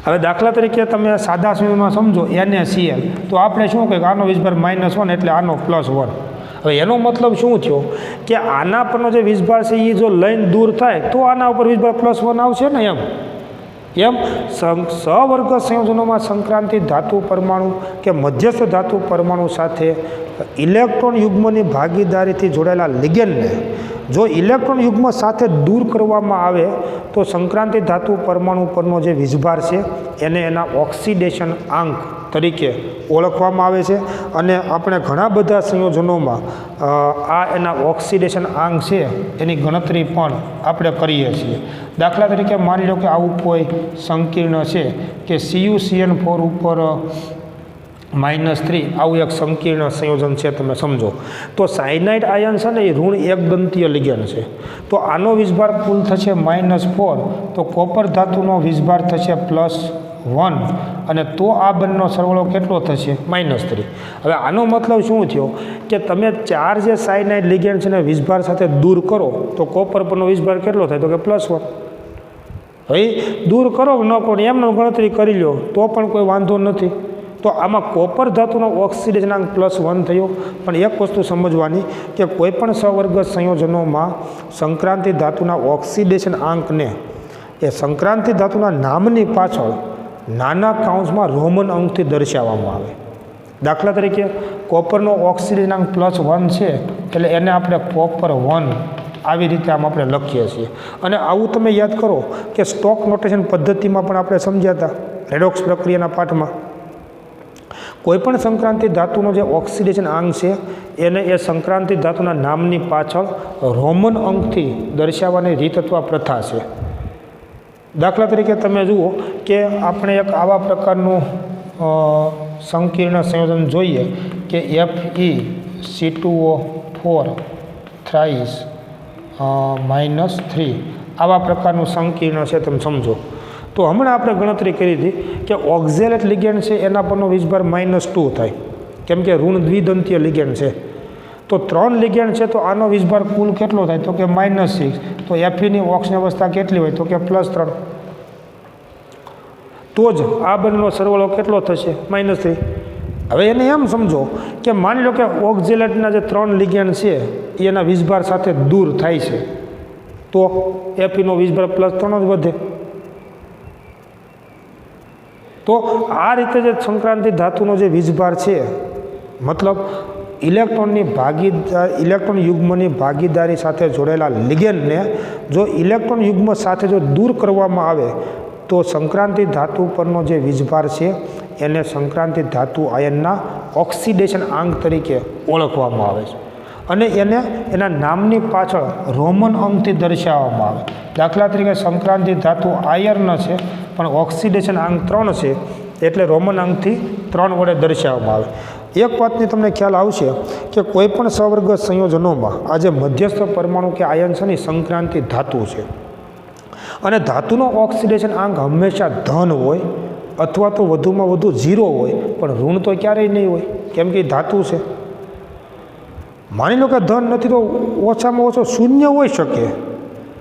A: હવે દાખલા તરીકે તમે સાદા સંયોજનમાં સમજો NaCl તો આપણે શું કહીએ આનો વીજભાર -1 એટલે આનો +1. હવે એનો મતલબ શું થયો કે આના પરનો જે વીજભાર છે એ જો લઈને દૂર થાય તો આના ઉપર વીજભાર +1 આવશે ને. એમ સવર્ગ સંયોજનોમાં સંક્રાંતિ ધાતુ પરમાણુ કે મધ્યસ્થ ધાતુ પરમાણુ સાથે ઇલેક્ટ્રોન યુગ્મની ભાગીદારીથી જોડાયેલા લિગેન્ડને જો ઇલેક્ટ્રોન યુગ્મ સાથે દૂર કરવામાં આવે તો સંક્રાંતિ ધાતુ પરમાણુ પરનો જે વીજભાર છે એને એના ઓક્સિડેશન આંક તરીકે ઓળખવામાં આવે છે. અને આપણે ઘણા બધા સંયોજનોમાં આ એના ઓક્સિડેશન આંક છે એની ગણતરી પણ આપણે કરીએ છીએ. દાખલા તરીકે માની લો કે આવું કોઈ સંકીર્ણ છે કે CuCN4 ઉપર -3 આવું એક સંકીર્ણ સંયોજન છે તમે સમજો તો સાયનાઇડ આયન છે ને એ ઋણ એકદંતીય લિગેન્ડ છે તો આનો વીજભાર કુલ થશે -4 તો કોપર ધાતુનો વીજભાર થશે +1 અને તો આ બંનેનો સરવાળો કેટલો થશે -3. હવે આનો મતલબ શું થયો કે તમે 4 જે સાયનાઇડ લિગેન્ડ છે ને વીજભાર સાથે દૂર કરો તો કોપર પરનો વીજભાર કેટલો થાય તો કે +1. હવે દૂર કરો ન કરો એમનો ગણતરી કરી લો તો પણ કોઈ વાંધો નથી. તો આમાં કોપર ધાતુનો ઓક્સિડેશન આંક +1 થયો. પણ એક વસ્તુ સમજવાની કે કોઈપણ સવર્ગ સંયોજનોમાં સંક્રાંતિ ધાતુના ઓક્સિડેશન આંકને એ સંક્રાંતિ ધાતુના નામની પાછળ નાના કાઉન્સમાં રોમન અંકથી દર્શાવવામાં આવે. દાખલા તરીકે કોપરનો ઓક્સિડેશન આંક +1 છે એટલે એને આપણે કોપર 1 આવી રીતે આમ આપણે લખીએ છીએ. અને આવું તમે યાદ કરો કે સ્ટોક નોટેશન પદ્ધતિમાં પણ આપણે સમજ્યા હતા રેડોક્સ પ્રક્રિયાના પાઠમાં. કોઈપણ સંક્રાંતિ ધાતુનો જે ઓક્સિડેશન આંક છે એને એ સંક્રાંતિ ધાતુના નામની પાછળ રોમન અંકથી દર્શાવવાની રીત અથવા પ્રથા છે. દાખલા તરીકે તમે જુઓ કે આપણે એક આવા પ્રકારનું સંકીર્ણ સંયોજન જોઈએ કે FeC2O4 થ્રાઇસ -3 આવા પ્રકારનું સંકીર્ણ છે તમે સમજો. તો હમણાં આપણે ગણતરી કરી હતી કે ઓક્ઝેલેટ લિગેન્ડ છે એના પરનો વીજભાર -2 થાય, કેમ કે ઋણ દ્વિદંતીય લિગેન્ડ છે. તો 3 લિગેન્ડ છે તો આનો વીજભાર કુલ કેટલો થાય તો કે -6. તો Feની ઓક્સની અવસ્થા કેટલી હોય તો કે +3. તો જ આ બંનેનો સરવાળો કેટલો થશે -3. હવે એને એમ સમજો કે માની લો કે ઓક્ઝેલેટના જે 3 લિગેન્ડ છે એ એના વીજભાર સાથે દૂર થાય છે, તો Feનો વીજભાર +3 જ વધે. તો આ રીતે જે સંક્રાંતિ ધાતુનો જે વીજભાર છે, મતલબ ઇલેક્ટ્રોન યુગ્મની ભાગીદારી સાથે જોડાયેલા લિગેન્ડને જો ઇલેક્ટ્રોન યુગ્મ સાથે જો દૂર કરવામાં આવે તો સંક્રાંતિ ધાતુ પરનો જે વીજભાર છે એને સંક્રાંતિ ધાતુ આયનના ઓક્સિડેશન આંક તરીકે ઓળખવામાં આવે છે અને એને એના નામની પાછળ રોમન અંકથી દર્શાવવામાં આવે. દાખલા તરીકે સંક્રાંતિ ધાતુ આયર્ન છે પણ ઓક્સિડેશન આંક 3 છે એટલે રોમન અંકથી 3 વડે દર્શાવવામાં આવે. એક વાતની તમને ખ્યાલ આવશે કે કોઈ પણ સવર્ગ સંયોજનોમાં આ જે મધ્યસ્થ પરમાણુ કે આયન છે ને સંક્રાંતિ ધાતુ છે અને ધાતુનો ઓક્સિડેશન આંક હંમેશા ધન હોય અથવા તો વધુમાં વધુ 0 હોય, પણ ઋણ તો ક્યારેય નહીં હોય કેમ કે ધાતુ છે. માની લો કે ધન નથી તો ઓછામાં ઓછો 0 હોઈ શકે,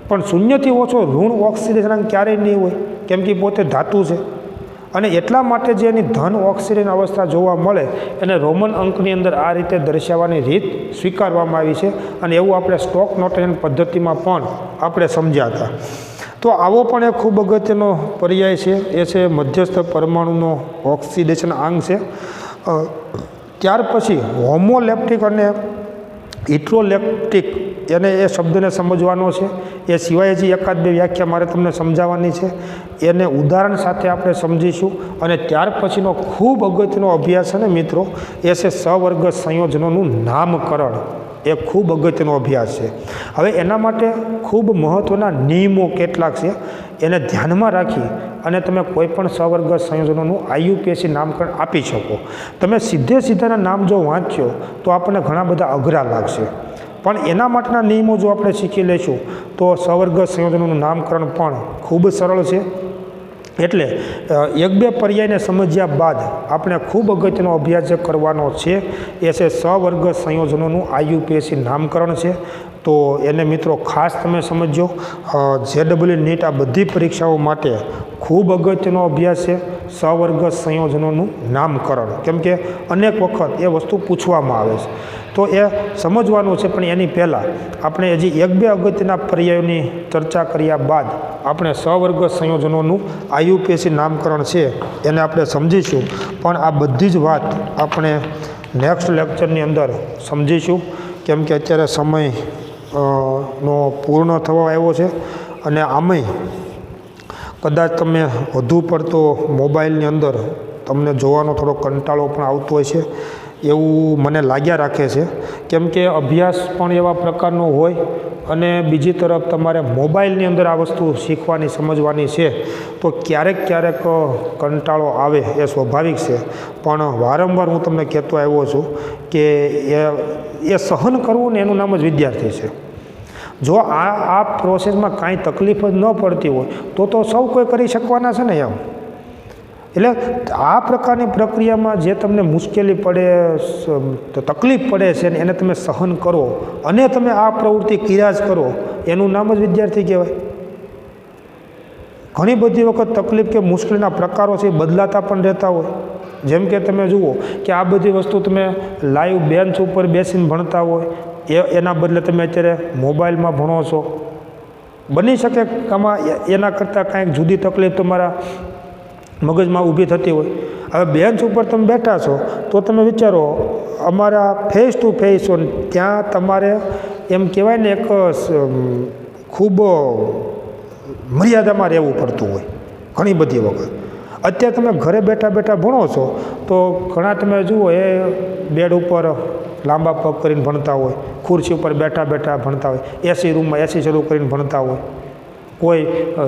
A: પણ 0થી ઓછો ઋણ ઓક્સિડેશન આંક ક્યારેય નહીં હોય કેમ કે પોતે ધાતુ છે. અને એટલા માટે જે એની ધન ઓક્સિડેશન અવસ્થા જોવા મળે એને રોમન અંકની અંદર આ રીતે દર્શાવવાની રીત સ્વીકારવામાં આવી છે અને એવું આપણે સ્ટોક નોટેશન પદ્ધતિમાં પણ આપણે સમજ્યા હતા. તો આવો પણ એક ખૂબ અગત્યનો પર્યાય છે, એ છે મધ્યસ્થ પરમાણુનો ઓક્સિડેશન આંક છે. ત્યાર પછી હોમોલેપ્ટિક અને ઇટ્રોલેપ્ટિક એને એ શબ્દને સમજવાનો છે. એ સિવાય હજી 1-2 વ્યાખ્યા મારે તમને સમજાવવાની છે, એને ઉદાહરણ સાથે આપણે સમજીશું. અને ત્યાર પછીનો ખૂબ અગત્યનો અભ્યાસ છે ને મિત્રો, એ છે સવર્ગ સંયોજનોનું નામકરણ. એ ખૂબ અગત્યનો અભ્યાસ છે. હવે એના માટે ખૂબ મહત્ત્વના નિયમો કેટલાક છે, એને ધ્યાનમાં રાખી અને તમે કોઈ પણ સવર્ગ સંયોજનોનું IUPAC નામકરણ આપી શકો. તમે સીધાના નામ જો વાંચ્યો તો આપણને ઘણા બધા અઘરા લાગશે, પણ એના માટેના નિયમો જો આપણે શીખી લઈશું તો સવર્ગ સંયોજનોનું નામકરણ પણ ખૂબ સરળ છે. એટલે 1-2 પર્યાયને સમજ્યા બાદ આપણે ખૂબ અગત્યનો અભ્યાસ જે કરવાનો છે એ છે સવર્ગ સંયોજનોનું IUPAC નામકરણ છે. તો એને મિત્રો ખાસ તમે સમજો. JEE NEET આ બધી પરીક્ષાઓ માટે ખૂબ અગત્યનો અભ્યાસ છે સવર્ગ સંયોજનોનું નામકરણ, કેમ કે અનેક વખત એ વસ્તુ પૂછવામાં આવે છે. તો એ સમજવાનું છે, પણ એની પહેલાં આપણે હજી 1-2 અગત્યના પર્યાયોની ચર્ચા કર્યા બાદ આપણે સવર્ગ સંયોજનોનું IUPAC નામકરણ છે એને આપણે સમજીશું. પણ આ બધી જ વાત આપણે નેક્સ્ટ લેક્ચરની અંદર સમજીશું, કેમ કે અત્યારે સમય નો પૂર્ણ થવા આવ્યો છે અને આમાંય કદાચ તમે વધુ પડતો મોબાઈલની અંદર તમને જોવાનો થોડો કંટાળો પણ આવતો હોય છે એવું મને લાગ્યા રાખે છે, કેમ કે અભ્યાસ પણ એવા પ્રકારનો હોય અને બીજી તરફ તમારે મોબાઈલની અંદર આ વસ્તુ શીખવાની સમજવાની છે તો ક્યારેક કંટાળો આવે એ સ્વાભાવિક છે. પણ વારંવાર હું તમને કહેતો આવ્યો છું કે એ સહન કરવું ને એનું નામ જ વિદ્યાર્થી છે. જો આ પ્રોસેસમાં કાંઈ તકલીફ જ ન પડતી હોય તો સૌ કોઈ કરી શકવાના છે ને એમ. એટલે આ પ્રકારની પ્રક્રિયામાં જે તમને મુશ્કેલી પડે, તકલીફ પડે છે ને એને તમે સહન કરો અને તમે આ પ્રવૃત્તિ કર્યા જ કરો એનું નામ જ વિદ્યાર્થી કહેવાય. ઘણી બધી વખત તકલીફ કે મુશ્કેલીના પ્રકારો છે બદલાતા પણ રહેતા હોય. જેમ કે તમે જુઓ કે આ બધી વસ્તુ તમે લાઈવ બેન્ચ ઉપર બેસીને ભણતા હોય એના બદલે તમે અત્યારે મોબાઈલમાં ભણો છો. બની શકે આમાં એના કરતાં કાંઈક જુદી તકલીફ તમારા મગજમાં ઊભી થતી હોય. હવે બેન્ચ ઉપર તમે બેઠા છો તો તમે વિચારો અમારા ફેસ ટુ ફેસ હોય ત્યાં તમારે એમ કહેવાય ને એક ખૂબ મર્યાદામાં રહેવું પડતું હોય ઘણી બધી વખત. અત્યારે તમે ઘરે બેઠા ભણો છો તો ઘણા તમે જુઓ એ બેડ ઉપર લાંબા પગ કરીને ભણતા હોય, ખુરશી ઉપર બેઠા ભણતા હોય, એસી રૂમમાં એસી શરૂ કરીને ભણતા હોય. કોઈ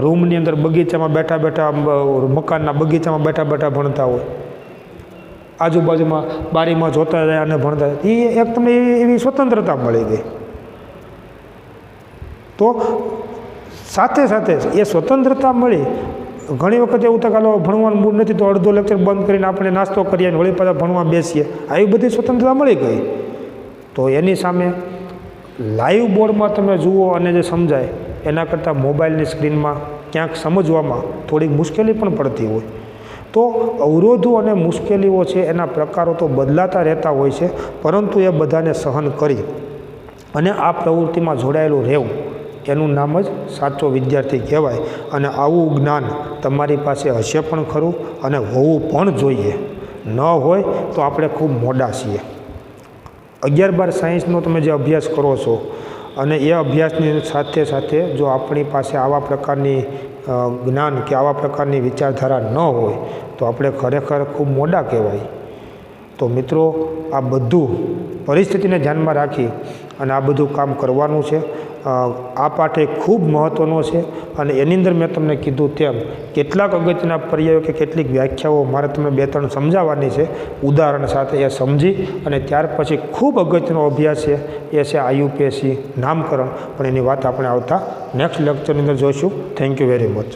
A: રૂમની અંદર બગીચામાં બેઠા બેઠા મકાનના બગીચામાં બેઠા બેઠા ભણતા હોય, આજુબાજુમાં બારીમાં જોતા જાય અને ભણતા જાય, એ એક તમને એવી સ્વતંત્રતા મળી ગઈ. તો સાથે સાથે એ સ્વતંત્રતા મળી. ઘણી વખત એવું થાય કે હાલો ભણવાનું મૂડ નથી તો અડધો લેક્ચર બંધ કરીને આપણે નાસ્તો કરીએ અને વળી પાછા ભણવા બેસીએ, આવી બધી સ્વતંત્રતા મળી ગઈ. તો એની સામે લાઈવ બોર્ડમાં તમે જુઓ અને જે સમજાય એના કરતાં મોબાઈલની સ્ક્રીનમાં ક્યાંક સમજવામાં થોડીક મુશ્કેલી પણ પડતી હોય. તો અવરોધો અને મુશ્કેલીઓ છે એના પ્રકારો તો બદલાતા રહેતા હોય છે, પરંતુ એ બધાને સહન કરી અને આ પ્રવૃત્તિમાં જોડાયેલું રહેવું એનું નામ જ સાચો વિદ્યાર્થી કહેવાય. અને આવું જ્ઞાન તમારી પાસે હશે પણ ખરું અને હોવું પણ જોઈએ. ન હોય તો આપણે ખૂબ મોડા છીએ. 11-12 સાયન્સનો તમે જે અભ્યાસ કરો છો અને એ અભ્યાસની સાથે સાથે જો આપણી પાસે આવા પ્રકારની જ્ઞાન કે આવા પ્રકારની વિચારધારા ન હોય તો આપણે ખરેખર ખૂબ મોડા કહેવાય. તો મિત્રો, આ બધું પરિસ્થિતિને ધ્યાનમાં રાખી અને આ બધું કામ કરવાનું છે. આ પાઠ એ ખૂબ મહત્ત્વનો છે અને એની અંદર મેં તમને કીધું તેમ કેટલાક અગત્યના પર્યાયો કે કેટલીક વ્યાખ્યાઓ મારે તમને 2-3 સમજાવવાની છે ઉદાહરણ સાથે. એ સમજી અને ત્યાર પછી ખૂબ અગત્યનો અભ્યાસ છે એ છે IUPAC નામકરણ, પણ એની વાત આપણે આવતા નેક્સ્ટ લેક્ચરની અંદર જોઈશું. Thank you very much.